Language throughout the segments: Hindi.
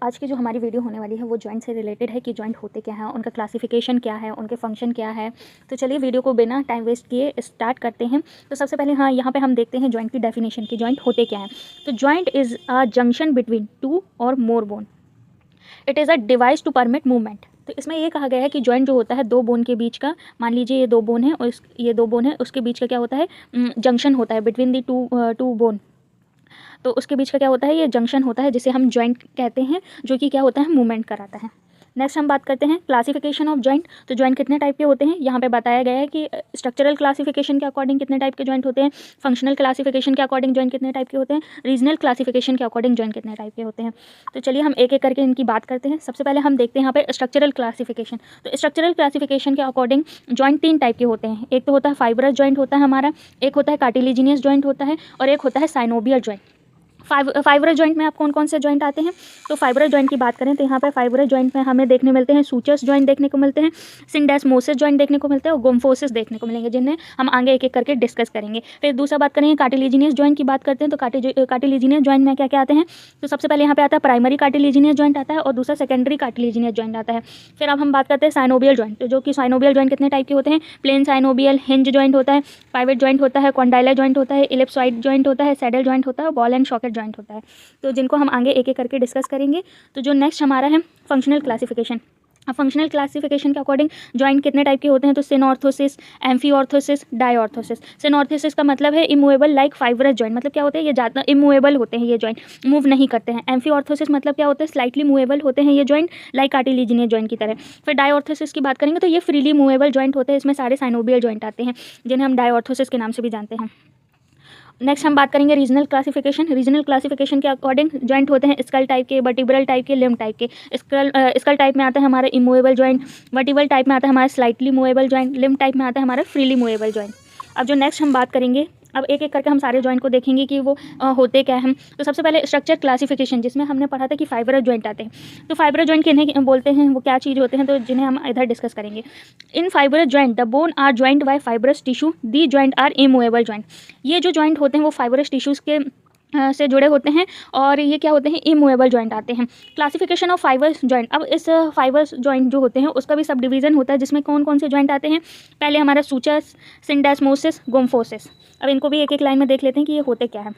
आज की जो हमारी वीडियो होने वाली है वो जॉइंट से रिलेटेड है कि जॉइंट होते क्या हैं, उनका क्लासिफिकेशन क्या है, उनके फंक्शन क्या है। तो चलिए वीडियो को बिना टाइम वेस्ट किए स्टार्ट करते हैं। तो सबसे पहले यहाँ पे हम देखते हैं जॉइंट की डेफिनेशन की जॉइंट होते क्या हैं। तो joint is a junction between two or more bone. It is a device to permit movement. तो इसमें ये कहा गया है कि जॉइंट जो होता है दो बोन के बीच का, मान लीजिए ये दो बोन है और ये दो बोन है, उसके बीच का क्या होता है, जंक्शन होता है बिटवीन दी टू बोन। तो उसके बीच का क्या होता है, ये जंक्शन होता है जिसे हम जॉइंट कहते हैं, जो कि क्या होता है, मूवमेंट कराता है। नेक्स्ट हम बात करते हैं क्लासिफिकेशन ऑफ जॉइंट। तो जॉइंट कितने टाइप के होते हैं, यहाँ पे बताया गया है कि स्ट्रक्चरल क्लासिफिकेशन के अकॉर्डिंग कितने टाइप के जॉइंट होते हैं, फंक्शनल क्लासिफिकेशन के अकॉर्डिंग जॉइंट कितने टाइप के होते हैं, रीजनल क्लासिफिकेशन के अकॉर्डिंग जॉइंट कितने टाइप के होते हैं। तो चलिए हम एक एक करके इनकी बात करते हैं। सबसे पहले हम देखते हैं यहाँ पे स्ट्रक्चरल क्लासिफिकेशन। तो स्ट्रक्चरल क्लासिफिकेशन के अकॉर्डिंग जॉइंट तीन टाइप के होते हैं। एक तो होता है फाइब्रस जॉइंट होता है हमारा, एक होता है कार्टिलेजिनियस जॉइंट होता है, और एक होता है साइनोवियल जॉइंट। फाइब्रस जॉइंट में आप कौन कौन से जॉइंट आते हैं। तो फाइब्रस जॉइंट की बात करें तो यहाँ पे फाइब्रस जॉइंट में हमें देखने मिलते हैं सूचर्स जॉइंट देखने को मिलते हैं, सिंडेस्मोसिस जॉइंट देखने को मिलते हैं, और गोम्फोसिस देखने को मिलेंगे, जिन्हें हम आगे एक एक करके डिस्कस करेंगे। फिर दूसरा बात करेंगे कार्टिलेजिनियस जॉइंट की बात करते हैं। तो कार्टिलेजिनियस जॉइंट में क्या क्या आते हैं। तो सबसे पहले यहाँ पे आता है प्राइमरी कार्टिलेजिनियस जॉइंट आता है, और दूसरा सेकेंडरी कार्टिलेजिनियस जॉइंट आता है। फिर अब हम बात करते हैं साइनोवियल जॉइंट, जो कि साइनोवियल जॉइंट कितने टाइप के होते हैं, प्लेन साइनोवियल, हिंज जॉइंट होता है, पाइवेट जॉइंट होता है, कॉन्डाइलर जॉइंट होता है, इलिप्सॉइड जॉइंट होता है, सैडल जॉइंट होता है, बॉल एंड सॉकेट जॉइंट होता है। तो जिनको हम आगे एक एक करके डिस्कस करेंगे। तो जो नेक्स्ट हमारा है फंक्शनल क्लासिफिकेशन। अब फंक्शनल क्लासिफिकेशन के अकॉर्डिंग जॉइंट कितने टाइप के होते हैं। तो सिनऑर्थोसिस, एम्फीऑर्थोसिस, डायऑर्थोसिस। सिनऑर्थोसिस का मतलब है इमूवेबल लाइक फाइब्रस जॉइंट, मतलब क्या होते हैं, ये ज़्यादा इमूवेबल होते हैं, ये जॉइंट मूव नहीं करते हैं। एम्फीऑर्थोसिस मतलब क्या होता है, स्लाइटली मूवेबल होते हैं ये जॉइंट, लाइक कार्टिलेजिनियस जॉइंट की तरह। फिर डायऑर्थोसिस की बात करेंगे तो ये फ्रीली मूवेबल जॉइंट होते हैं, इसमें सारे साइनोवियल जॉइंट आते हैं, जिन्हें हम डायऑर्थोसिस के नाम से भी जानते हैं। नेक्स्ट हम बात करेंगे रीजनल क्लासिफिकेशन। रीजनल क्लासिफिकेशन के अकॉर्डिंग जॉइंट होते हैं स्कल टाइप के, वर्टिब्रल टाइप के, लिम्ब टाइप के। स्कल टाइप में आता है हमारा इमूवेबल जॉइंट, वर्टिब्रल टाइप में आता है हमारा slightly movable joint, limb type में आता है हमारा फ्रीली मूवेबल जॉइंट। अब जो नेक्स्ट हम बात करेंगे, अब एक एक करके हम सारे जॉइंट को देखेंगे कि वो होते क्या हैं। तो सबसे पहले स्ट्रक्चर क्लासिफिकेशन, जिसमें हमने पढ़ा था कि फाइब्रस जॉइंट आते हैं। तो फाइब्रस जॉइंट किन्हें बोलते हैं, वो क्या चीज़ होते हैं, तो जिन्हें हम इधर डिस्कस करेंगे। In fibrous joint the bone are joint by fibrous tissue, the joint are immovable joint. ये जो जॉइंट होते हैं वो फाइब्रस टिश्यूज़ के से जुड़े होते हैं, और ये क्या होते हैं, इमूवेबल जॉइंट आते हैं। Classification of fibres joint. अब इस फाइबर्स जॉइंट जो होते हैं उसका भी सब डिवीज़न होता है, जिसमें कौन कौन से जॉइंट आते हैं। पहले हमारा सूचर्स, सिंडेस्मोसिस, गोम्फोसिस। अब इनको भी एक एक लाइन में देख लेते हैं कि ये होते क्या है।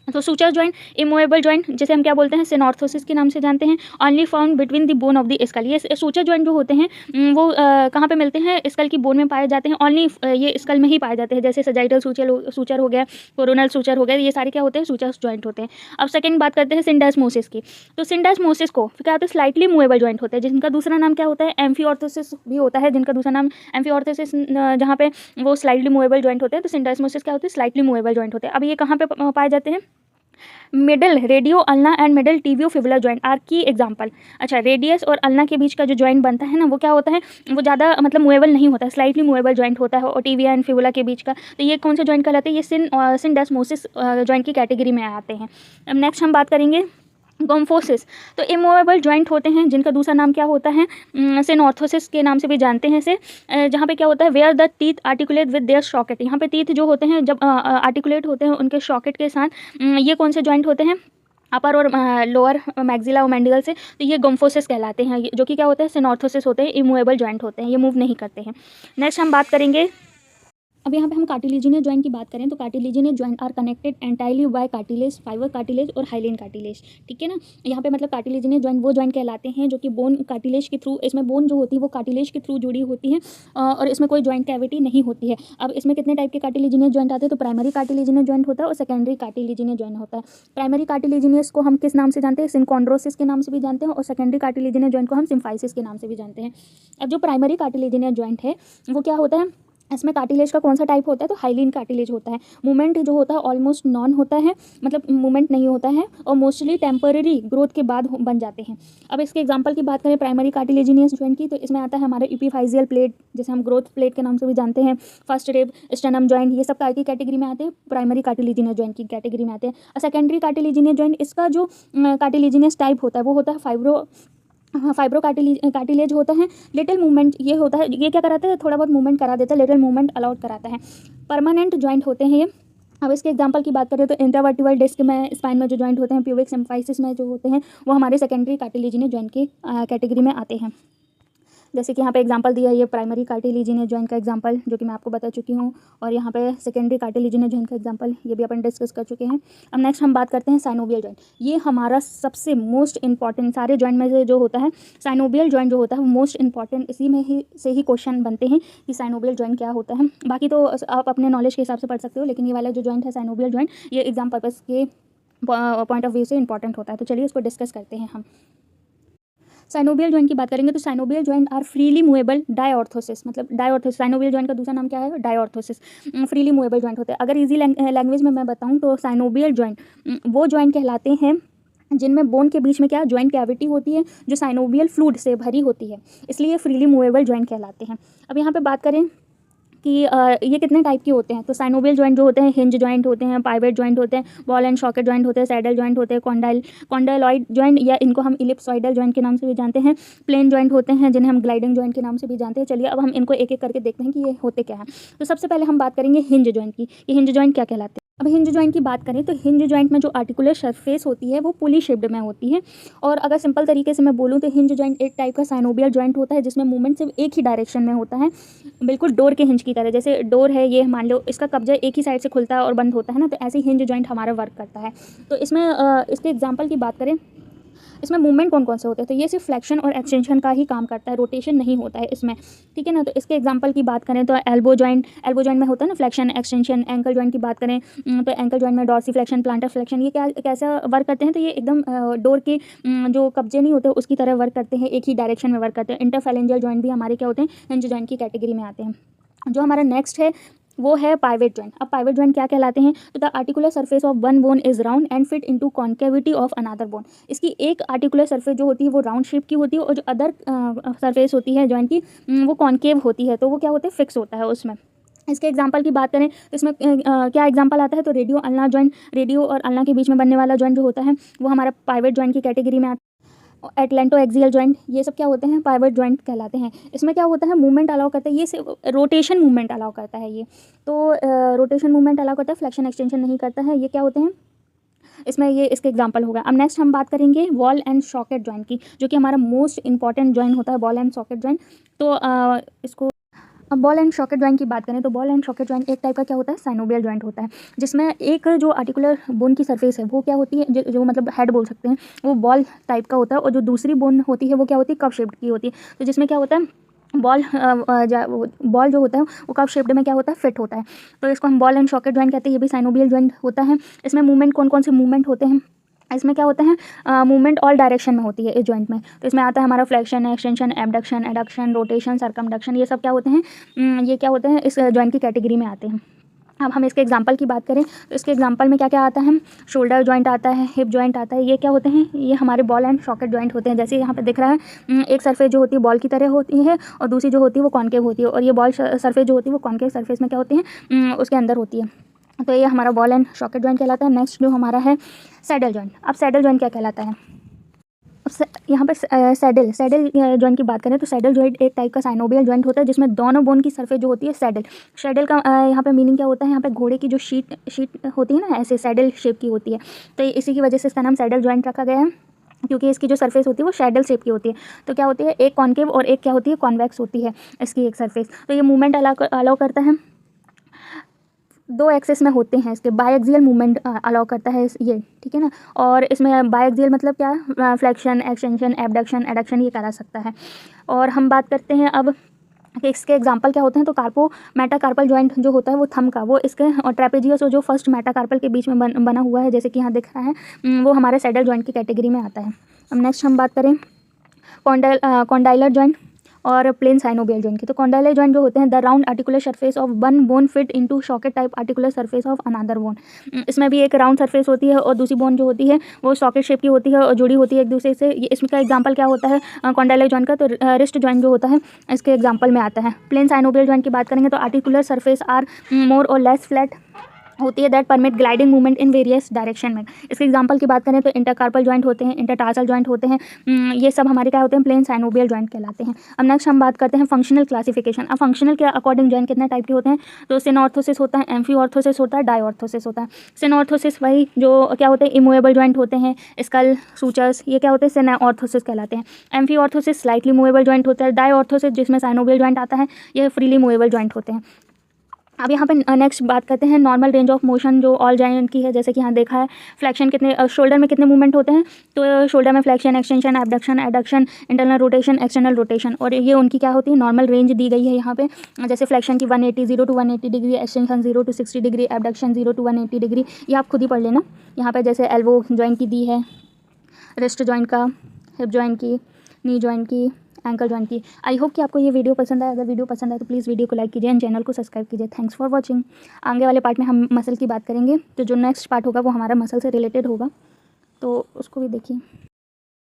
तो सूचर जॉइंट इमूवेबल जॉइंट, जिसे हम क्या बोलते हैं, सिनॉर्थोसिस के नाम से जानते हैं, only found between the bone of the skull. ये सूचर जॉइंट जो होते हैं वो कहाँ पे मिलते हैं, स्कल की बोन में पाए जाते हैं, ओनली ये स्कल में ही पाए जाते हैं। जैसे सजाइटल सूचर हो गया, कोरोनल सूचर हो गया, ये सारे क्या होते हैं, सूचर जॉइंट होते हैं। अब सेकंड बात करते हैं सिंडेस्मोसिस की। तो सिंडेस्मोसिस को क्या होता है, स्लाइटली मूवेबल जॉइंट होते हैं, जिनका दूसरा नाम क्या होता है, एम्फीऑर्थोसिस भी होता है, जिनका दूसरा नाम एम्फीऑर्थोसिस, जहाँ पे वो स्लाइटली मूवेबल जॉइंट होते हैं। तो सिंडेस्मोसिस क्या होते हैं, स्लाइटली मूवेबल जॉइंट होते हैं। अब ये कहाँ पे पाए जाते हैं, middle radioulnar and middle tibiofibular joint are key example. अच्छा, रेडियस और अल्ना के बीच का जो जॉइंट बनता है ना, वो क्या होता है, वो ज़्यादा मतलब मूवेबल नहीं होता है, स्लाइटली मूवेबल जॉइंट होता है, और टिबिया एंड फिबुला के बीच का। तो ये कौन से जॉइंट कहलाते हैं, ये सिंडेस्मोसिस जॉइंट की कैटेगरी में आते हैं। अब नेक्स्ट हम बात करेंगे गोम्फोसिस। तो इमूवेबल जॉइंट होते हैं, जिनका दूसरा नाम क्या होता है, सिनऑर्थोसिस के नाम से भी जानते हैं इसे, जहाँ पे क्या होता है, where the teeth articulate with their socket. यहाँ पे टीथ जो होते हैं जब आर्टिकुलेट होते हैं उनके सॉकेट के साथ, ये कौन से जॉइंट होते हैं, अपर और लोअर मैक्सिला और मैंडिबल से। तो ये गोम्फोसिस कहलाते हैं, जो कि क्या होते हैं, सिनॉर्थोसिस होते हैं, इमूवेबल जॉइंट होते हैं, ये मूव नहीं करते हैं। नेक्स्ट हम बात करेंगे, अब यहाँ पे हम कार्टिलेजिनियस जॉइंट की बात करें तो cartilaginous joint are connected entirely by cartilage, fibre cartilage और हाइलिन कार्टिलेज। ठीक है ना, यहाँ पे मतलब कार्टिलेजिनियस जॉइंट वो जॉइंट कहलाते हैं जो कि बोन कार्टिलेज के थ्रू, इसमें बोन जो होती है वो कार्टिलेज के थ्रू जुड़ी होती है, और इसमें कोई जॉइंट कैविटी नहीं होती है। अब इसमें कितने टाइप के कार्टिलेजिनियस जॉइंट आते हैं। तो प्राइमरी कार्टिलेजिनियस जॉइंट होता है और सेकेंडरी कार्टिलेजिनियस जॉइंट होता है। प्राइमरी कार्टिलेजिनियस को हम किस नाम से जानते हैं, सिनकॉन्ड्रोसिस के नाम से भी जानते हैं, और सेकेंडरी कार्टिलेजिनियस जॉइंट को हम सिम्फाइसिस के नाम से भी जानते हैं। अब जो प्राइमरी कार्टिलेजिनियस जॉइंट है वो क्या होता है, इसमें कार्टिलेज का कौन सा टाइप होता है, तो हाइलिन कार्टिलेज होता है। मूवमेंट जो होता है ऑलमोस्ट नॉन होता है, मतलब मूवमेंट नहीं होता है, और मोस्टली टेम्पररी ग्रोथ के बाद बन जाते हैं। अब इसके एग्जांपल की बात करें प्राइमरी कार्टिलेजिनियस जॉइंट की, तो इसमें आता है हमारे एपिफाइजियल प्लेट, जिसे हम ग्रोथ प्लेट के नाम से भी जानते हैं, फर्स्ट रिब, स्टेनम जॉइंट, ये सब काय की कैटेगरी में आते हैं, प्राइमरी कार्टिलेजिनियस जॉइंट की कैटेगरी में आते हैं। और सेकेंडरी कार्टिलेजिनियस जॉइंट, इसका जो कार्टिलेजिनियस टाइप होता है वो होता है फाइब्रो कार्टिलेज होता है। लिटिल मूवमेंट ये होता है, ये क्या कराता है, थोड़ा बहुत मूवमेंट करा देता है, लिटिल मूवमेंट अलाउड कराता है। परमानेंट जॉइंट होते हैं ये, अब इसके एग्जांपल की बात करें तो इंटरवर्टिबल डिस्क में स्पाइन में जो जॉइंट होते हैं, प्यूबिक सिम्फाइसिस में जो होते हैं वो हमारे सेकेंडरी कार्टिलेजिनस जॉइंट की कैटेगरी में आते हैं। जैसे कि यहाँ पे एग्जांपल दिया है, ये प्राइमरी कार्टिलेजिनस जॉइंट का एग्जांपल जो कि मैं आपको बता चुकी हूँ, और यहाँ पे सेकेंडरी कार्टिलेजिनस जॉइंट का एग्जांपल ये भी अपन डिस्कस कर चुके हैं। अब नेक्स्ट हम बात करते हैं साइनोवियल जॉइंट। ये हमारा सबसे मोस्ट इंपॉर्टेंट सारे जॉइंट में से जो होता है, साइनोवियल जॉइंट जो होता है वो मोस्ट इंपॉर्टेंट, इसी में ही से ही क्वेश्चन बनते हैं कि साइनोवियल जॉइंट क्या होता है। बाकी तो आप अपने नॉलेज के हिसाब से पढ़ सकते हो, लेकिन ये वाला जो जॉइंट है साइनोवियल जॉइंट, ये एग्जाम पर्पज़ के पॉइंट ऑफ व्यू से इंपॉर्टेंट होता है। तो चलिए इसको डिस्कस करते हैं हम। साइनोवियल जॉइंट की बात करेंगे तो synovial joint are freely movable diarthrosis, मतलब डायऑर्थोसिस, साइनोवियल जॉइंट का दूसरा नाम क्या है, डायऑर्थोसिस, फ्रीली मूवेबल जॉइंट होते हैं। अगर इजी लैंग्वेज में मैं बताऊं तो साइनोवियल जॉइंट वो जॉइंट कहलाते हैं जिनमें बोन के बीच में क्या जॉइंट कैविटी होती है जो साइनोवियल फ्लूइड से भरी होती है, इसलिए फ्रीली मूवेबल जॉइंट कहलाते हैं। अब यहाँ पे बात करें कि ये कितने टाइप के होते हैं, तो साइनोवियल जॉइंट जो होते हैं हिंज जॉइंट होते हैं, पाइवेट जॉइंट होते हैं, बॉल एंड सॉकेट जॉइंट होते हैं, सैडल जॉइंट होते हैं, कॉन्डाइलॉइड जॉइंट या इनको हम इलिप्सॉइडल जॉइंट के नाम से भी जानते हैं, प्लेन जॉइंट होते हैं जिन्हें हम ग्लाइडिंग जॉइंट के नाम से भी जानते हैं। चलिए अब हम इनको एक एक करके देखते हैं कि ये होते क्या हैं। तो सबसे पहले हम बात करेंगे हिंज जॉइंट की। ये हिंज जॉइंट क्या कहलाते हैं? अब हिंज जॉइंट की बात करें तो हिंज जॉइंट में जो आर्टिकुलर सरफेस होती है वो पुली शेप्ड में होती है, और अगर सिंपल तरीके से मैं बोलूँ तो हिंज जॉइंट एक टाइप का साइनोवियल जॉइंट होता है जिसमें मूवमेंट सिर्फ एक ही डायरेक्शन में होता है, बिल्कुल डोर के हिंज की तरह। जैसे डोर है ये, मान लो इसका कब्जा एक ही साइड से खुलता है और बंद होता है ना, तो ऐसे ही हिंज जॉइंट हमारा वर्क करता है। तो इसमें इसके एग्जाम्पल की बात करें, इसमें मूवमेंट कौन कौन से होते हैं, तो ये सिर्फ फ्लेक्शन और एक्सटेंशन का ही काम करता है, रोटेशन नहीं होता है इसमें, ठीक है ना। तो इसके एग्जांपल की बात करें तो एल्बो जॉइंट में होता है ना फ्लेक्शन एक्सटेंशन। एंकल जॉइंट की बात करें तो एंकल जॉइंट में डॉर्सी फ्लेक्शन, प्लांटर फ्लेक्शन, ये क्या कैसा वर्क करते हैं, तो ये एकदम डोर के जो कब्जे नहीं होते उसकी तरह वर्क करते हैं, एक ही डायरेक्शन में वर्क करते हैं। इंटरफेरेंजियल जॉइंट भी हमारे क्या होते हैं, हिंज जॉइंट की कैटेगरी में आते हैं। जो हमारा नेक्स्ट है वो है पाइवेट जॉइंट। अब पाइवेट जॉइंट क्या कहलाते हैं, तो the articular surface of one bone is round and fit into concavity of another bone. इसकी एक आर्टिकुलर सरफेस जो होती है वो राउंड शेप की होती है, और जो अदर सरफेस होती है जॉइंट की वो कॉन्केव होती है, तो वो क्या होता है, फिक्स होता है उसमें। इसके एग्जांपल की बात करें तो इसमें क्या एग्जांपल आता है, तो रेडियो अल्ना जॉइंट, रेडियो और अल्ना के बीच में बनने वाला जॉइंट जो होता है वो हमारा पाइवेट जॉइंट की कैटेगरी में आता है। एटलेंटो एक्सियल जॉइंट, ये सब क्या होते हैं, पाइवेट जॉइंट कहलाते हैं। इसमें क्या होता है, मूवमेंट अलाउ करता है, ये सिर्फ रोटेशन मूवमेंट अलाउ करता है ये, तो रोटेशन मूवमेंट अलाउ करता है, फ्लेक्शन एक्सटेंशन नहीं करता है। ये क्या होते हैं, इसमें ये इसके एग्जांपल होगा। अब नेक्स्ट हम बात करेंगे वॉल एंड सॉकेट जॉइंट की, जो कि हमारा मोस्ट इंपॉर्टेंट जॉइंट होता है, बॉल एंड सॉकेट जॉइंट। तो इसको अब बॉल एंड सॉकेट जॉइंट की बात करें तो बॉल एंड सॉकेट जॉइंट एक टाइप का क्या होता है, साइनोवियल जॉइंट होता है, जिसमें एक जो आर्टिकुलर बोन की सरफेस है वो क्या होती है, जो मतलब हेड बोल सकते हैं, वो बॉल टाइप का होता है, और जो दूसरी बोन होती है वो क्या होती है, कप शेप्ड की होती है। तो जिसमें क्या होता है, बॉल जो होता है वो कप शेप्ड में क्या होता है, फिट होता है, तो इसको हम बॉल एंड सॉकेट जॉइंट कहते हैं। ये भी साइनोवियल जॉइंट होता है। इसमें मूवमेंट कौन कौन से मूवमेंट होते हैं, इसमें क्या होता है, मूवमेंट ऑल डायरेक्शन में होती है इस जॉइंट में। तो इसमें आता है हमारा flexion, extension, abduction, adduction, rotation, circumduction, ये सब क्या होते हैं, ये क्या होते हैं, इस जॉइंट की कैटेगरी में आते हैं। अब हम इसके एग्जांपल की बात करें तो इसके एग्जांपल में क्या क्या आता है, शोल्डर जॉइंट आता है, हिप जॉइंट आता है, ये क्या होते हैं, ये हमारे बॉल एंड सॉकेट जॉइंट होते हैं। जैसे यहाँ पे दिख रहा है, एक सरफेस जो होती है बॉल की तरह होती है, और दूसरी जो होती है वो कॉन्केव होती है, और ये बॉल सरफेस जो होती है वो कॉन्केव सरफेस में क्या होती है, उसके अंदर होती है। तो ये हमारा बॉल एंड सॉकेट जॉइंट कहलाता है। नेक्स्ट जो हमारा है सैडल जॉइंट। अब सैडल जॉइंट क्या कहलाता है, यहाँ पर सैडल जॉइंट की बात करें तो सैडल जॉइंट एक टाइप का साइनोवियल जॉइंट होता है, जिसमें दोनों बोन की सरफेस जो होती है सैडल का यहाँ पे मीनिंग क्या होता है, यहाँ पे घोड़े की जो शीट होती है ना, ऐसे सैडल शेप की होती है, तो इसी की वजह से इसका नाम सैडल जॉइंट रखा गया है, क्योंकि इसकी जो सरफेस होती है वो सैडल शेप की होती है। तो क्या होती है, एक कॉन्केव और एक क्या होती है, कॉन्वेक्स होती है इसकी एक सरफेस। तो ये मूवमेंट अलाउ करता है, दो एक्सेस में होते हैं इसके, बायएक्सियल मूवमेंट अलाउ करता है ये, ठीक है ना। और इसमें बायएक्सियल मतलब क्या, फ्लेक्शन, एक्सटेंशन, एबडक्शन, एडक्शन ये करा सकता है। और हम बात करते हैं अब इसके एग्जांपल क्या होते हैं, तो मेटाकार्पल जॉइंट जो होता है वो थंब का, वो इसके, और ट्रेपेजियस जो फर्स्ट मेटाकार्पल के बीच में बना हुआ है, जैसे कि यहाँ दिख रहा है, वो हमारे सैडल जॉइंट की कैटेगरी में आता है। अब नेक्स्ट हम बात करें कॉन्डाइलर जॉइंट और प्लेन साइनोवियल जॉइंट की। तो कॉन्डाइलर जॉइंट जो होते हैं, the round articular surface of one bone fit into socket type articular surface of another bone. इसमें भी एक राउंड सरफेस होती है, और दूसरी बोन जो होती है वो सॉकेट शेप की होती है और जुड़ी होती है एक दूसरे से। इसमें का एग्जांपल क्या होता है कॉन्डाइलर जॉइंट का, तो रिस्ट जॉइंट जो होता है इसके एग्जाम्पल में आता है। प्लेन साइनोवियल जॉइंट की बात करेंगे तो आर्टिकुलर सरफेस आर मोर और लेस फ्लैट, होती है that permit gliding movement in various direction में। इसके एग्जांपल की बात करें तो इंटरकार्पल जॉइंट होते हैं, इंटरटार्सल जॉइंट होते हैं, ये सब हमारे क्या होते हैं, प्लेन साइनोवियल जॉइंट कहलाते हैं। अब नेक्स्ट हम बात करते हैं फंक्शनल क्लासिफिकेशन। अब फंक्शनल के अकॉर्डिंग जॉइंट कितने टाइप के होते हैं, तो सिनऑर्थोसिस होता है, एम्फीऑर्थोसिस होता है, डायऑर्थोसिस होता है। सिनऑर्थोसिस वही जो क्या होते हैं, इमूवेबल जॉइंट होते हैं, स्कल सूचर्स, ये क्या होते हैं, सिनऑर्थोसिस कहलाते हैं। एम्फीऑर्थोसिस स्लाइटली मूवेबल जॉइंट होता है। डायऑर्थोसिस जिसमें साइनोवियल जॉइंट आता है, ये फ्रीली मूवेबल जॉइंट होते हैं। अब यहाँ पे नेक्स्ट बात करते हैं नॉर्मल रेंज ऑफ मोशन जो ऑल जॉइंट की है। जैसे कि यहाँ देखा है फ्लेक्शन कितने, शोल्डर में कितने मूवमेंट होते हैं, तो शोल्डर में flexion, extension, abduction, adduction, internal rotation, external rotation, और ये उनकी क्या होती है, नॉर्मल रेंज दी गई है यहाँ पे। जैसे फ्लेक्शन की 180 0 to 180 degree, extension 0 to 60 degree, abduction 0 to 180 degree. ये आप खुद ही पढ़ लेना। यहाँ पे जैसे एल्बो जॉइंट की दी है, रिस्ट जॉइंट का, हिप जॉइंट की, नी जॉइंट की, एंकल जॉइंट की। आई होप कि आपको ये वीडियो पसंद आए। अगर वीडियो पसंद आए तो प्लीज़ वीडियो को लाइक कीजिए एंड चैनल को सब्सक्राइब कीजिए। Thanks for watching. आगे वाले पार्ट में हम मसल की बात करेंगे, तो जो नेक्स्ट पार्ट होगा वो हमारा मसल से रिलेटेड होगा, तो उसको भी देखिए।